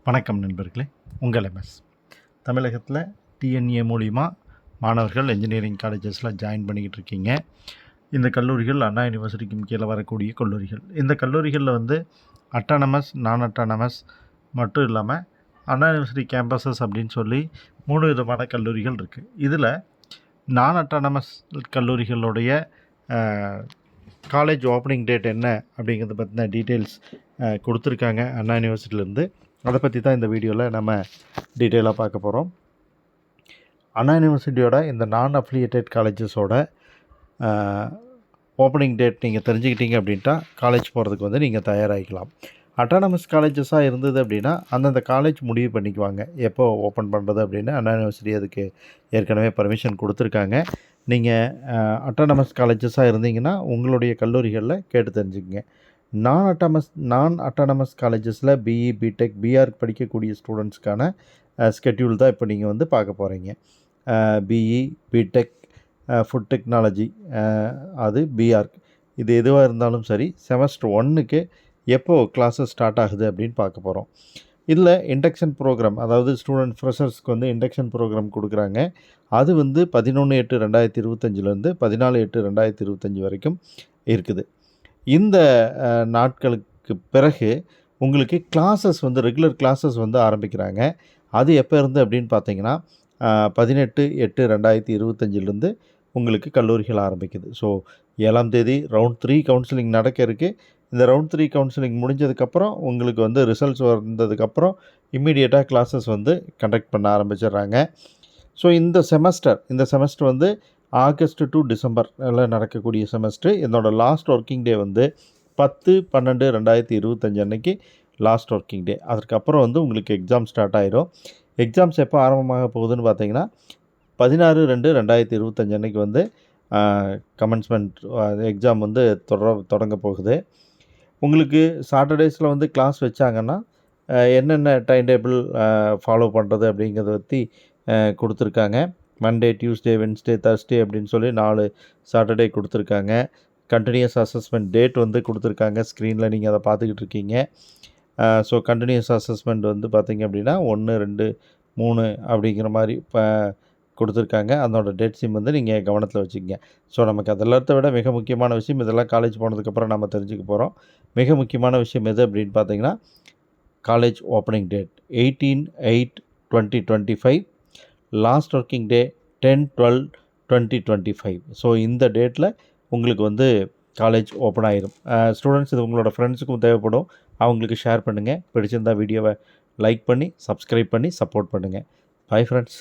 வணக்கம் நண்பர்களே, உங்கள் எம்எஸ் தமிழகத்தில் டிஎன்ஏ மூலிமா மாணவர்கள் இன்ஜினியரிங் காலேஜஸில் ஜாயின் பண்ணிக்கிட்டு இருக்கீங்க. இந்த கல்லூரிகள் அண்ணா யூனிவர்சிட்டிக்கு கீழே வரக்கூடிய கல்லூரிகள். இந்த கல்லூரிகளில் வந்து அட்டானமஸ், நான் அட்டானமஸ் மட்டும் இல்லாமல் அண்ணா யூனிவர்சிட்டி கேம்பஸஸ் அப்படின்னு சொல்லி 3 விதமான கல்லூரிகள் இருக்குது. இதில் நான் அட்டானமஸ் கல்லூரிகளுடைய காலேஜ் ஓப்பனிங் டேட் என்ன அப்படிங்கிறத பற்றின டீட்டெயில்ஸ் கொடுத்துருக்காங்க அண்ணா யூனிவர்சிட்டியிலேருந்து. அதை பற்றி தான் இந்த வீடியோவில் நம்ம டீட்டெயிலாக பார்க்க போகிறோம். அண்ணா யூனிவர்சிட்டியோட இந்த நான் அஃபிலியேட்டட் காலேஜஸோட ஓப்பனிங் டேட் நீங்கள் தெரிஞ்சுக்கிட்டீங்க அப்படின்ட்டா காலேஜ் போகிறதுக்கு வந்து நீங்கள் தயாராகிக்கலாம். அட்டானமஸ் காலேஜஸாக இருந்தது அப்படின்னா அந்தந்த காலேஜ் முடிவு பண்ணிக்குவாங்க எப்போ ஓப்பன் பண்ணுறது அப்படின்னு. அண்ணா யூனிவர்சிட்டி அதுக்கு ஏற்கனவே பர்மிஷன் கொடுத்துருக்காங்க. நீங்கள் அட்டானமஸ் காலேஜஸாக இருந்தீங்கன்னா உங்களுடைய கல்லூரிகளில் கேட்டு தெரிஞ்சுக்கங்க. நான் அட்டானமஸ் காலேஜஸில் பிஇ, பிடெக், பிஆர்க் படிக்கக்கூடிய ஸ்டூடெண்ட்ஸ்க்கான ஸ்கெட்யூல் தான் இப்போ நீங்கள் வந்து பார்க்க போகிறீங்க. பிஇ, பிடெக், ஃபுட் டெக்னாலஜி, அது பிஆர்க், இது எதுவாக இருந்தாலும் சரி செமஸ்டர் 1க்கு எப்போது கிளாஸஸ் ஸ்டார்ட் ஆகுது அப்படின்னு பார்க்க போகிறோம். இதில் இண்டக்ஷன் ப்ரோக்ராம், அதாவது ஸ்டூடெண்ட் ஃப்ரெஷர்ஸ்க்கு வந்து இண்டக்ஷன் ப்ரோக்ராம் கொடுக்குறாங்க. அது வந்து 11/8/2025 14/8/2025 வரைக்கும் இருக்குது. இந்த நாட்களுக்கு பிறகு உங்களுக்கு கிளாஸஸ் வந்து ரெகுலர் கிளாஸஸ் வந்து ஆரம்பிக்கிறாங்க. அது எப்போ இருந்து அப்படின்னு பார்த்தீங்கன்னா 18/8/2025 உங்களுக்கு கல்லூரிகள் ஆரம்பிக்குது. ஸோ 7ஆம் தேதி ரவுண்ட் 3 கவுன்சிலிங் நடக்க இருக்குது. இந்த ரவுண்ட் 3 கவுன்சிலிங் முடிஞ்சதுக்கப்புறம் உங்களுக்கு வந்து ரிசல்ட்ஸ் வந்ததுக்கப்புறம் இம்மீடியட்டாக கிளாஸஸ் வந்து கண்டக்ட் பண்ண ஆரம்பிச்சிடுறாங்க. ஸோ இந்த செமஸ்டர் வந்து ஆகஸ்ட் டு டிசம்பரில் நடக்கக்கூடிய செமஸ்டர். என்னோடய லாஸ்ட் ஒர்க்கிங் டே வந்து 10/12/2025 அன்னைக்கு லாஸ்ட் ஒர்க்கிங் டே. அதுக்கப்புறம் வந்து உங்களுக்கு எக்ஸாம் ஸ்டார்ட் ஆயிரும். எக்ஸாம்ஸ் எப்போ ஆரம்பமாக போகுதுன்னு பார்த்தீங்கன்னா 16/2/2025 அன்னைக்கு வந்து கமென்ஸ்மெண்ட் எக்ஸாம் வந்து தொடங்க போகுது. உங்களுக்கு சாட்டர்டேஸில் வந்து கிளாஸ் வச்சாங்கன்னா என்னென்ன டைம் டேபிள் ஃபாலோ பண்ணுறது அப்படிங்கிறத பற்றி கொடுத்துருக்காங்க. மண்டே, டியூஸ்டே, வென்ஸ்டே, தர்ஸ்டே அப்படின்னு சொல்லி 4 சாட்டர்டே கொடுத்துருக்காங்க. கண்டினியூஸ் அசஸ்மெண்ட் டேட் வந்து கொடுத்துருக்காங்க. ஸ்க்ரீனில் நீங்கள் அதை பார்த்துக்கிட்டு இருக்கீங்க. ஸோ கண்டினியூஸ் அசஸ்மெண்ட் வந்து பார்த்திங்க அப்படின்னா 1, 2, 3 அப்படிங்கிற மாதிரி கொடுத்துருக்காங்க. அதனோட டேட்ஸையும் வந்து நீங்கள் கவனத்தில் வச்சுக்கோங்க. ஸோ நமக்கு அதெல்லாத்த விட மிக முக்கியமான விஷயம், இதெல்லாம் காலேஜ் போனதுக்கப்புறம் நம்ம தெரிஞ்சுக்க போகிறோம். மிக முக்கியமான விஷயம் எது அப்படின்னு பார்த்தீங்கன்னா college opening date 18/8/2025, last working day 10/12/2025. So இந்த டேட்டில் உங்களுக்கு வந்து காலேஜ் ஓப்பன் ஆகிடும். ஸ்டூடெண்ட்ஸ் இது உங்களோட ஃப்ரெண்ட்ஸுக்கும் தேவைப்படும். அவங்களுக்கு ஷேர் பண்ணுங்கள். பிடிச்சிருந்தால் வீடியோவை லைக் பண்ணி சப்ஸ்கிரைப் பண்ணி சப்போர்ட் பண்ணுங்கள். Bye friends.